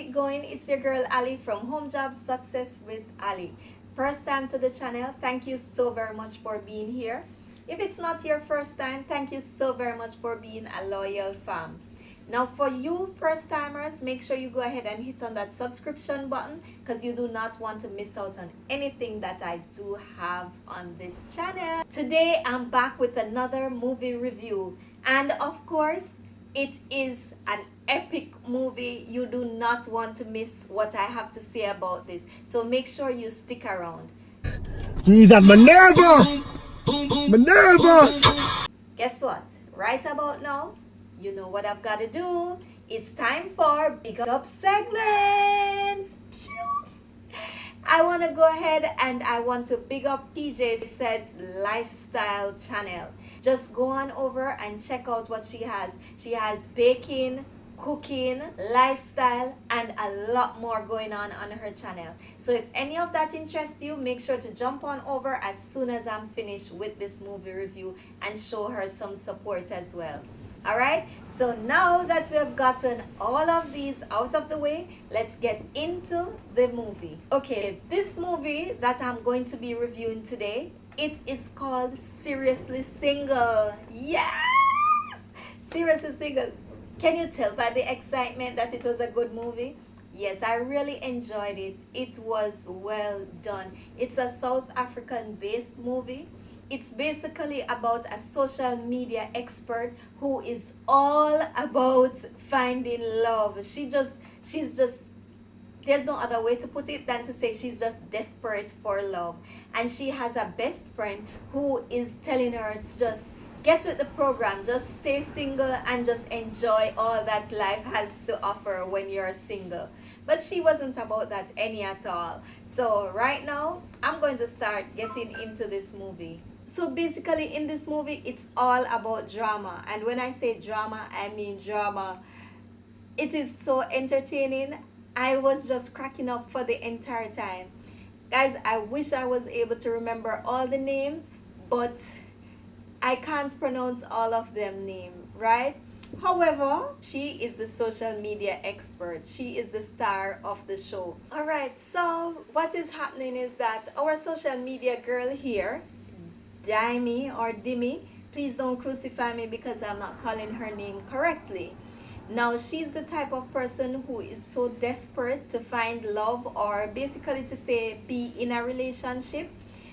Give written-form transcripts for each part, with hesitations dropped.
it going? It's your girl Ali from Home Job Success with Ali. First time to the channel, thank you so very much for being here. If it's not your first time, thank you so very much for being a loyal fan. Now for you first timers, make sure you go ahead and hit on that subscription button because you do not want to miss out on anything that I do have on this channel. Today I'm back with another movie review, and of course it is an epic movie. You do not want to miss what I have to say about this, so make sure you stick around. He's at Minerva! Minerva! Guess what? Right about now, you know what I've got to do. It's time for Big Up segments. I want to go ahead and I want to big up PJ Said's lifestyle channel. Just go on over and check out what she has. She has baking, cooking, lifestyle, and a lot more going on her channel. So if any of that interests you, make sure to jump on over as soon as I'm finished with this movie review and show her some support as well. Alright, so now that we have gotten all of these out of the way, let's get into the movie. Okay, this movie that I'm going to be reviewing today, it is called Seriously Single. Yes! Seriously Single. Can you tell by the excitement that it was a good movie? Yes, I really enjoyed it. It was well done. It's a South African based movie. It's basically about a social media expert who is all about finding love. She's just, there's no other way to put it than to say she's just desperate for love. And she has a best friend who is telling her to just get with the program, just stay single and just enjoy all that life has to offer when you're single. But she wasn't about that any at all. So right now, I'm going to start getting into this movie. So basically in this movie, it's all about drama. And when I say drama, I mean drama. It is so entertaining. I was just cracking up for the entire time. Guys, I wish I was able to remember all the names, but I can't pronounce all of them name, right? However, she is the social media expert. She is the star of the show. All right, so what is happening is that our social media girl here, Dimi, please don't crucify me because I'm not calling her name correctly. Now, she's the type of person who is so desperate to find love, or basically to say be in a relationship.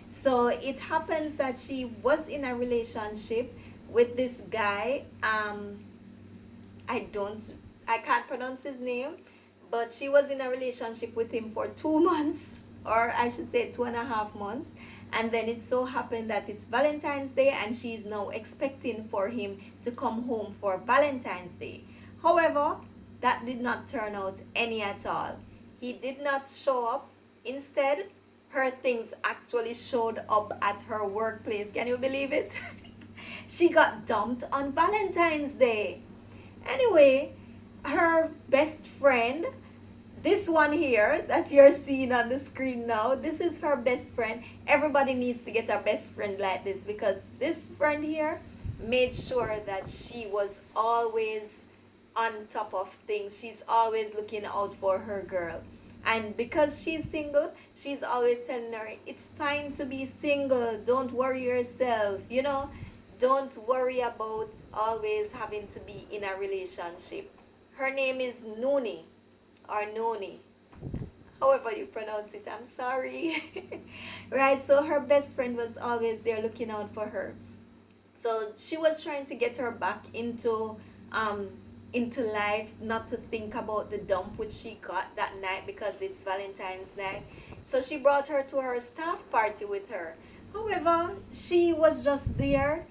So it happens that she was in a relationship with this guy. I can't pronounce his name, but she was in a relationship with him for 2 months, or I should say 2.5 months. And then it so happened that it's Valentine's Day and she's now expecting for him to come home for Valentine's Day. However, that did not turn out any at all. He did not show up. Instead, her things actually showed up at her workplace. Can you believe it? She got dumped on Valentine's Day. Anyway, her best friend, this one here that you're seeing on the screen now, this is her best friend. Everybody needs to get a best friend like this, because this friend here made sure that she was always on top of things. She's always looking out for her girl. And because she's single, she's always telling her, it's fine to be single. Don't worry yourself. You know, don't worry about always having to be in a relationship. Her name is Noni. Or Noni, however you pronounce it, I'm sorry. Right, so her best friend was always there looking out for her. So she was trying to get her back into life, not to think about the dump which she got that night because it's Valentine's night. So she brought her to her staff party with her. However, she was just there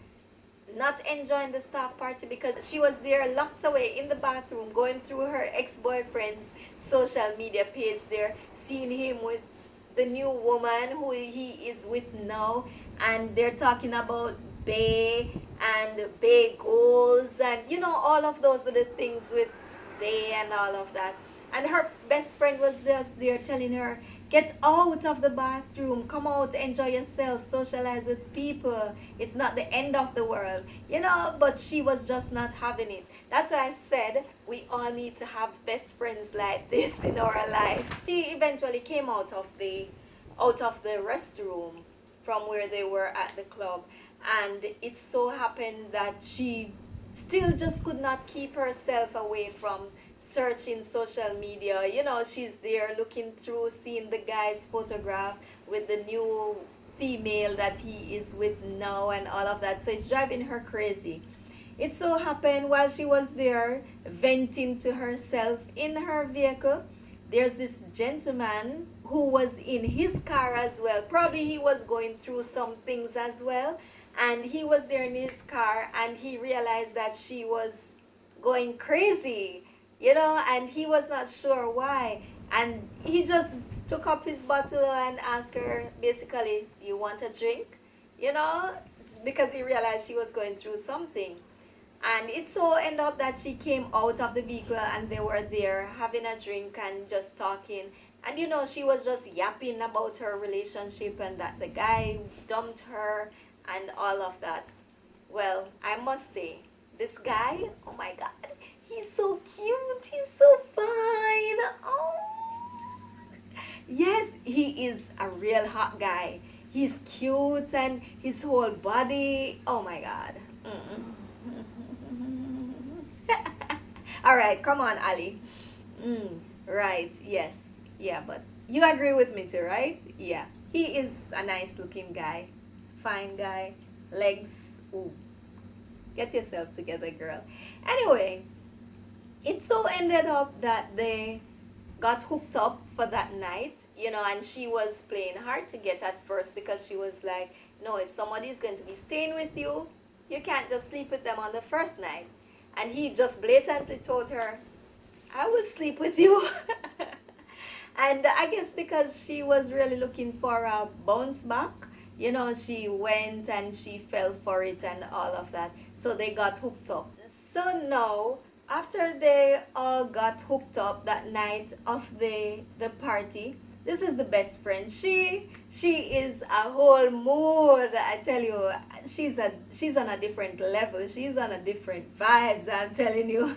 not enjoying the staff party because she was there locked away in the bathroom, going through her ex-boyfriend's social media page there, seeing him with the new woman who he is with now, and they're talking about Bay and Bay goals and you know, all of those other things with Bay and all of that. And her best friend was just there telling her, Get out of the bathroom, come out, enjoy yourself, socialize with people. It's not the end of the world, you know. But she was just not having it. That's why I said we all need to have best friends like this in our life. She eventually came out of the restroom from where they were at the club, and it so happened that she still just could not keep herself away from searching social media. You know, she's there looking through, seeing the guy's photograph with the new female that he is with now and all of that. So it's driving her crazy. It so happened while she was there venting to herself in her vehicle, there's this gentleman who was in his car as well. Probably he was going through some things as well. And he was there in his car, and he realized that she was going crazy, you know, and he was not sure why. And he just took up his bottle and asked her, basically, you want a drink? You know, because he realized she was going through something. And it so ended up that she came out of the vehicle and they were there having a drink and just talking. And you know, she was just yapping about her relationship and that the guy dumped her and all of that. Well, I must say, this guy, oh my god, he's so cute, he's so fine. Oh, yes, he is a real hot guy. He's cute and his whole body, oh my god. All right, come on, Ali. Right, yes, yeah, but you agree with me too, right? Yeah, he is a nice looking guy, fine guy, legs. Ooh, get yourself together, girl. Anyway, it so ended up that they got hooked up for that night, you know, and she was playing hard to get at first because she was like, no, if somebody is going to be staying with you, you can't just sleep with them on the first night. And he just blatantly told her, I will sleep with you. And I guess because she was really looking for a bounce back, you know, she went and she fell for it and all of that. So they got hooked up. So now, after they all got hooked up that night of the party, this is the best friend. She is a whole mood. I tell you, she's on a different level. She's on a different vibes. I'm telling you.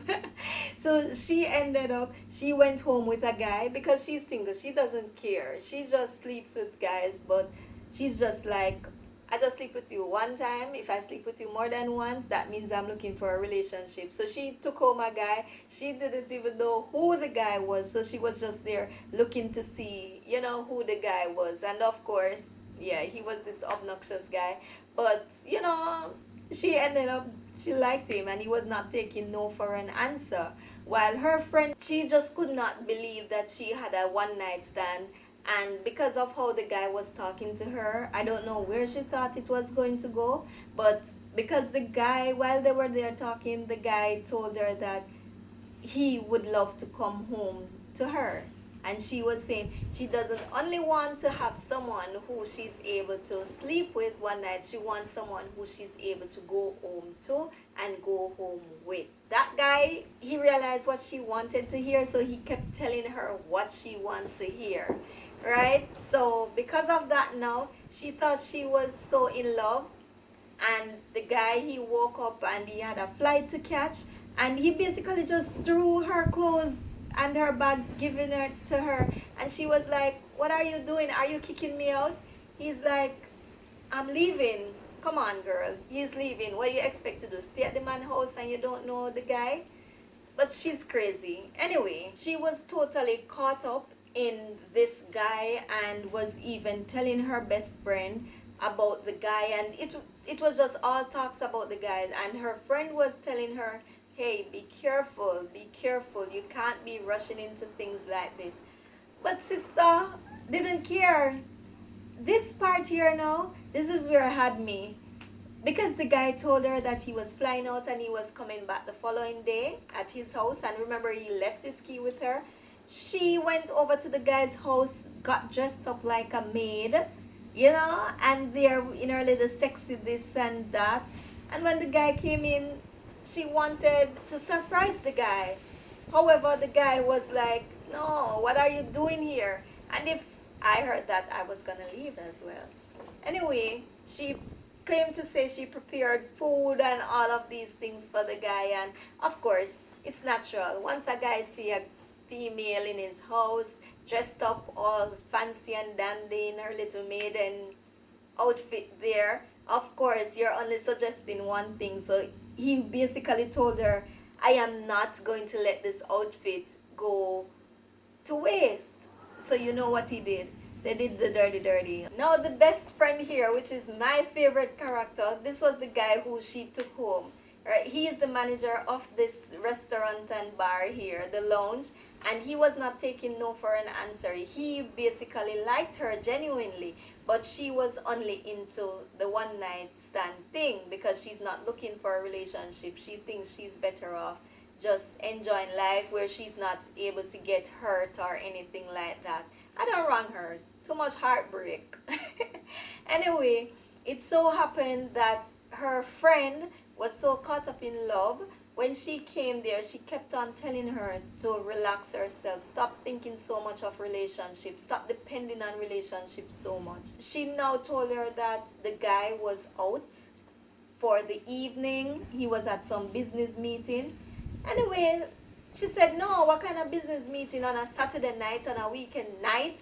So she went home with a guy because she's single. She doesn't care. She just sleeps with guys, but she's just like, I just sleep with you one time. If I sleep with you more than once, that means I'm looking for a relationship. So she took home a guy. She didn't even know who the guy was. So she was just there looking to see, you know, who the guy was. And of course, yeah, he was this obnoxious guy. But, you know, she liked him and he was not taking no for an answer. While her friend, she just could not believe that she had a one night stand. And because of how the guy was talking to her, I don't know where she thought it was going to go. But because the guy, while they were there talking, the guy told her that he would love to come home to her. And she was saying she doesn't only want to have someone who she's able to sleep with one night. She wants someone who she's able to go home to and go home with. That guy, he realized what she wanted to hear, so he kept telling her what she wants to hear. Right? So because of that now, she thought she was so in love. And the guy, he woke up and he had a flight to catch. And he basically just threw her clothes and her bag, giving it to her. And she was like, what are you doing? Are you kicking me out? He's like, I'm leaving. Come on, girl. He's leaving. What do you expect to do? Stay at the man's house and you don't know the guy? But she's crazy. Anyway, she was totally caught up in this guy and was even telling her best friend about the guy, and it was just all talks about the guy. And her friend was telling her, hey, be careful, you can't be rushing into things like this. But sister didn't care. This part here now, this is where it had me, because the guy told her that he was flying out and he was coming back the following day at his house. And remember, he left his key with her. She went over to the guy's house, got dressed up like a maid, you know, and they're in her little sexy this and that. And when the guy came in, she wanted to surprise the guy. However, the guy was like, no, what are you doing here? And if I heard that I was gonna leave as well. Anyway, she claimed to say she prepared food and all of these things for the guy, and of course, it's natural. Once a guy see a female in his house, dressed up all fancy and dandy in her little maiden outfit there, of course, you're only suggesting one thing. So he basically told her, I am not going to let this outfit go to waste. So you know what he did? They did the dirty dirty. Now the best friend here, which is my favorite character, this was the guy who she took home. Right? He is the manager of this restaurant and bar here, the lounge, and he was not taking no for an answer. He basically liked her genuinely, but she was only into the one night stand thing because she's not looking for a relationship. She thinks she's better off just enjoying life where she's not able to get hurt or anything like that. I don't wrong her. Too much heartbreak. Anyway, it so happened that her friend was so caught up in love. When she came there, she kept on telling her to relax herself, stop thinking so much of relationships, stop depending on relationships so much. She now told her that the guy was out for the evening. He was at some business meeting. Anyway, she said, no, what kind of business meeting on a Saturday night, on a weekend night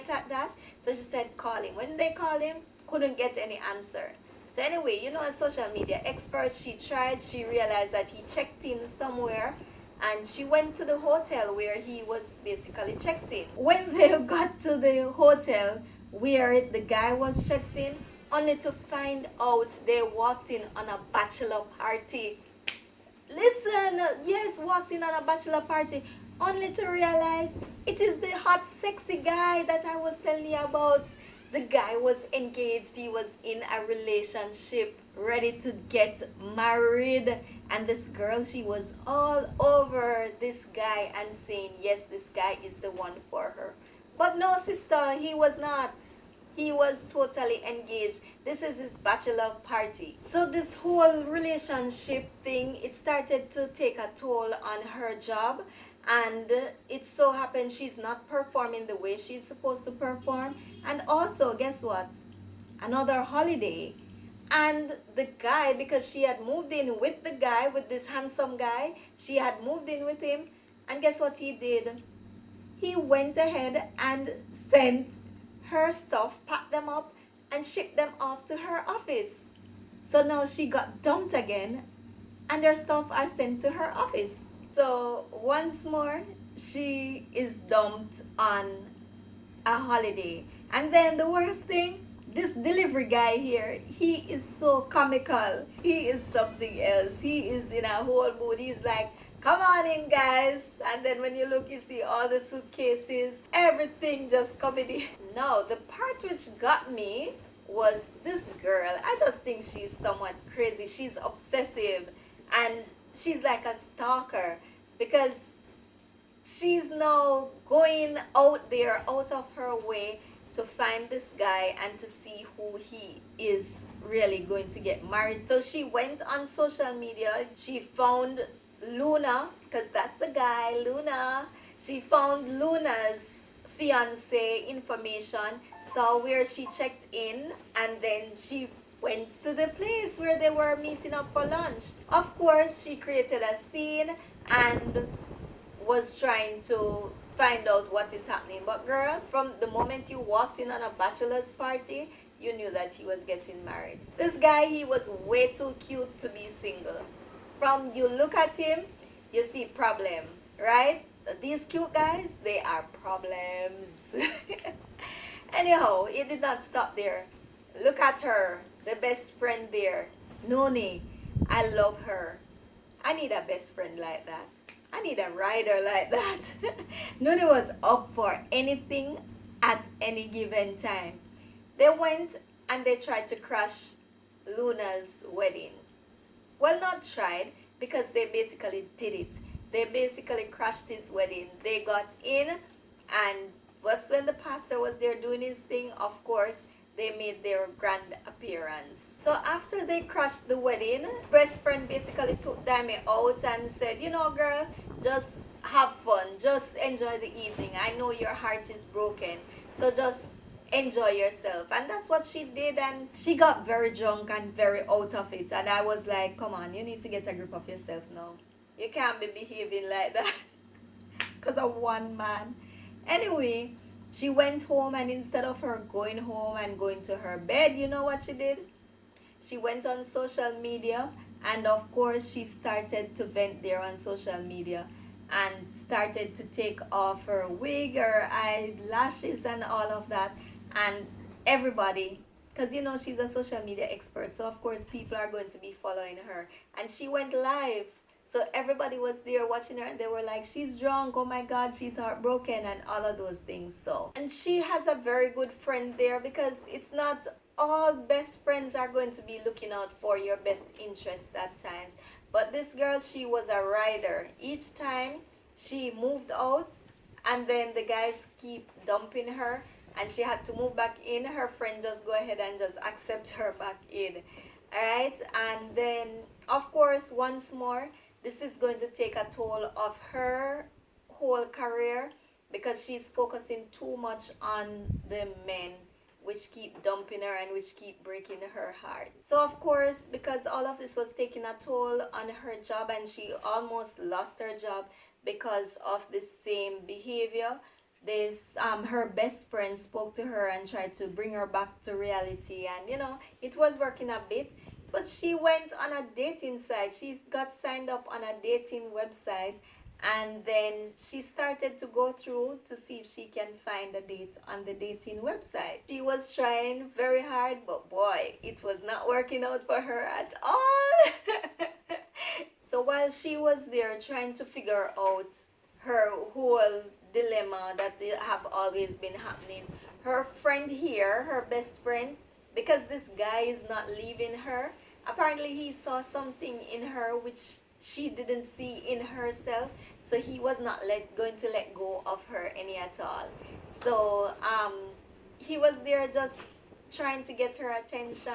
at that? So she said, call him. When they called him, couldn't get any answer. So anyway, you know, a social media expert, she tried, she realized that he checked in somewhere, and she went to the hotel where he was basically checked in. When they got to the hotel where the guy was checked in, only to find out they walked in on a bachelor party. Listen, yes, walked in on a bachelor party, only to realize it is the hot, sexy guy that I was telling you about. The guy was engaged, he was in a relationship, ready to get married. And this girl, she was all over this guy and saying, yes, this guy is the one for her. But no, sister, he was not. He was totally engaged. This is his bachelor party. So this whole relationship thing, it started to take a toll on her job. And it so happened she's not performing the way she's supposed to perform. And also, guess what? Another holiday. And the guy, because she had moved in with the guy, with this handsome guy, she had moved in with him. And guess what he did? He went ahead and sent her stuff, packed them up, and shipped them off to her office. So now she got dumped again, and her stuff are sent to her office. So once more, she is dumped on a holiday. And then the worst thing, this delivery guy here, he is so comical. He is something else. He is in a whole mood. He's like, come on in, guys. And then when you look, you see all the suitcases, everything just coming in. Now, the part which got me was this girl. I just think she's somewhat crazy. She's obsessive, and she's like a stalker, because she's now going out there, out of her way, to find this guy and to see who he is really going to get married. So she went on social media. She found Luna, because that's the guy, Luna. She found Luna's fiance information, saw where she checked in, and then she went to the place where they were meeting up for lunch. Of course, she created a scene and was trying to find out what is happening. But girl, from the moment you walked in on a bachelor's party, you knew that he was getting married. This guy, he was way too cute to be single. From you look at him, you see problem, right? These cute guys, they are problems. Anyhow, it did not stop there. Look at her, the best friend there, Noni. I love her. I need a best friend like that. I need a rider like that. Noni was up for anything at any given time. They went and they tried to crash Luna's wedding. Well, not tried, because they basically did it. They basically crashed his wedding. They got in, and was when the pastor was there doing his thing, of course, they made their grand appearance. So after they crashed the wedding, best friend basically took Dami out and said, you know, girl, just have fun, just enjoy the evening. I know your heart is broken. So just enjoy yourself. And that's what she did, and she got very drunk and very out of it. And I was like, come on, you need to get a grip of yourself now. You can't be behaving like that because of one man. Anyway, she went home, and instead of her going home and going to her bed, you know what she did? She went on social media, and of course she started to vent there on social media and started to take off her wig, her eyelashes, and all of that. And everybody, because you know she's a social media expert, so of course people are going to be following her. And she went live, so everybody was there watching her, and they were like, she's drunk, oh my god, she's heartbroken, and all of those things. So, and she has a very good friend there, because it's not all best friends are going to be looking out for your best interest at times. But this girl, she was a rider. Each time she moved out, and then the guys keep dumping her, and she had to move back in, her friend just go ahead and just accept her back in. Alright, and then of course, once more, this is going to take a toll of her whole career, because she's focusing too much on the men which keep dumping her and which keep breaking her heart. So of course, because all of this was taking a toll on her job, and she almost lost her job because of the same behavior, this her best friend spoke to her and tried to bring her back to reality, and you know, it was working a bit. But she went on a dating site. She got signed up on a dating website, and then she started to go through to see if she can find a date on the dating website. She was trying very hard, but boy, it was not working out for her at all. So while she was there trying to figure out her whole dilemma that have always been happening, her friend here, her best friend, because this guy is not leaving her, apparently he saw something in her which she didn't see in herself, so he was not going to let go of her any at all. So he was there just trying to get her attention,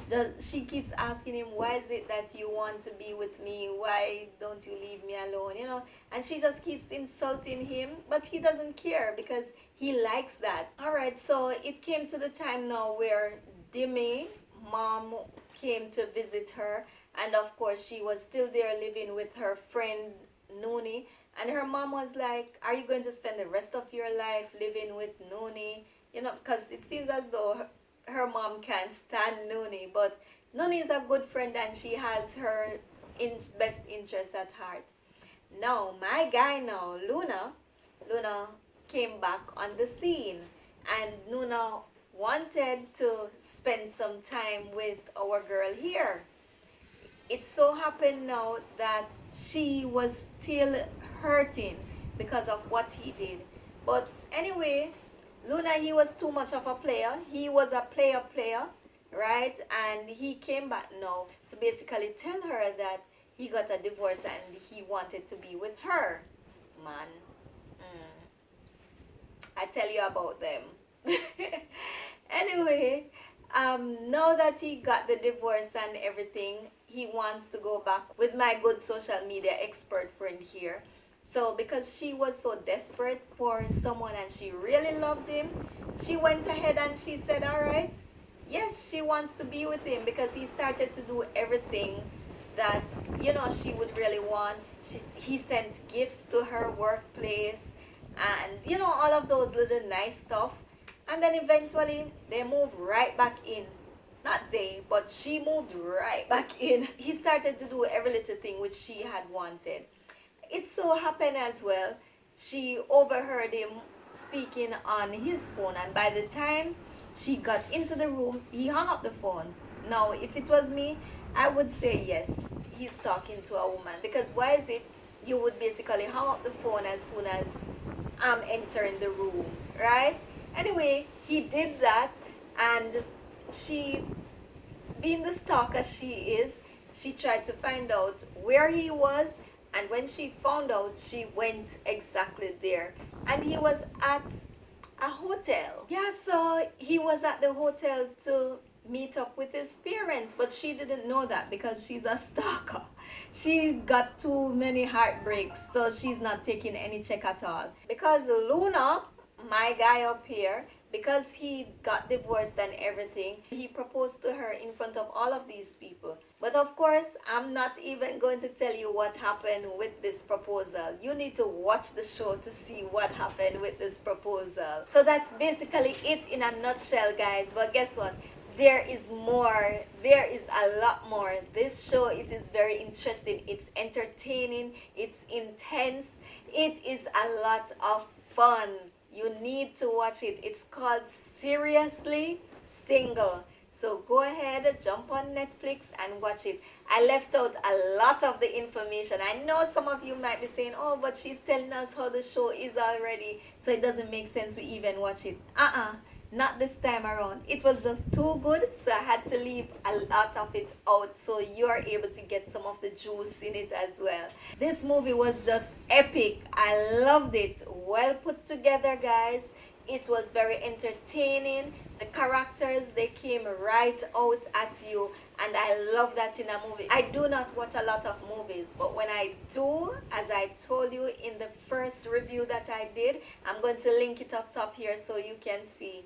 and she keeps asking him, why is it that you want to be with me, why don't you leave me alone, you know? And she just keeps insulting him, but he doesn't care because he likes that. All right, so it came to the time now where Demi mom came to visit her, and of course she was still there living with her friend Nooni, and her mom was like, are you going to spend the rest of your life living with Nooni? You know, because it seems as though her mom can't stand Nooni, but Nooni is a good friend, and she has her best interest at heart. Now my guy now, Luna came back on the scene, and Luna wanted to spend some time with our girl here. It so happened now that she was still hurting because of what he did. But anyway, Luna, he was too much of a player. He was a player, right? And he came back now to basically tell her that he got a divorce and he wanted to be with her. Man, I tell you about them. Anyway, now that he got the divorce and everything, he wants to go back with my good social media expert friend here. So because she was so desperate for someone and she really loved him, she went ahead and she said, all right, yes, she wants to be with him, because he started to do everything that, you know, she would really want. He sent gifts to her workplace, and you know, all of those little nice stuff. And then eventually they moved right back in. Not they, but she moved right back in. He started to do every little thing which she had wanted. It so happened as well, she overheard him speaking on his phone, and by the time she got into the room, he hung up the phone. Now, if it was me, I would say yes, he's talking to a woman, because why is it you would basically hang up the phone as soon as I'm entering the room, right? Anyway, he did that, and she, being the stalker she is, she tried to find out where he was, and when she found out, she went exactly there, and he was at a hotel. Yeah, so he was at the hotel to meet up with his parents, but she didn't know that because she's a stalker. She got too many heartbreaks, so she's not taking any check at all. Because Luna, my guy up here, because he got divorced and everything, he proposed to her in front of all of these people. But of course, I'm not even going to tell you what happened with this proposal. You need to watch the show to see what happened with this proposal. So that's basically it in a nutshell, guys. But guess what? There is more. There is a lot more. This show, it is very interesting. It's entertaining. It's intense. It is a lot of fun. You need to watch it. It's called Seriously Single. So go ahead, jump on Netflix and watch it. I left out a lot of the information. I know some of you might be saying, oh, but she's telling us how the show is already, so it doesn't make sense we even watch it. Not this time around. It was just too good, so I had to leave a lot of it out so you are able to get some of the juice in it as well. This movie was just epic. I loved it. Well put together, guys. It was very entertaining. The characters, they came right out at you, and I love that in a movie. I do not watch a lot of movies, but when I do, as I told you in the first review that I did, I'm going to link it up top here so you can see.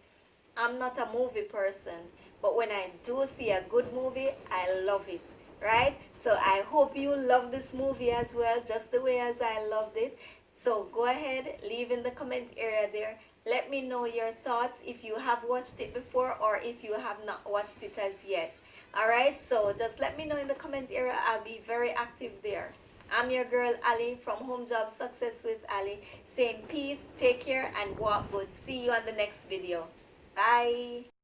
I'm not a movie person, but when I do see a good movie, I love it, right? So I hope you love this movie as well, just the way as I loved it. So go ahead, leave in the comment area there. Let me know your thoughts if you have watched it before or if you have not watched it as yet. Alright, so just let me know in the comment area. I'll be very active there. I'm your girl Ali from Home Job Success with Ali, saying peace, take care, and walk good. See you on the next video. Bye.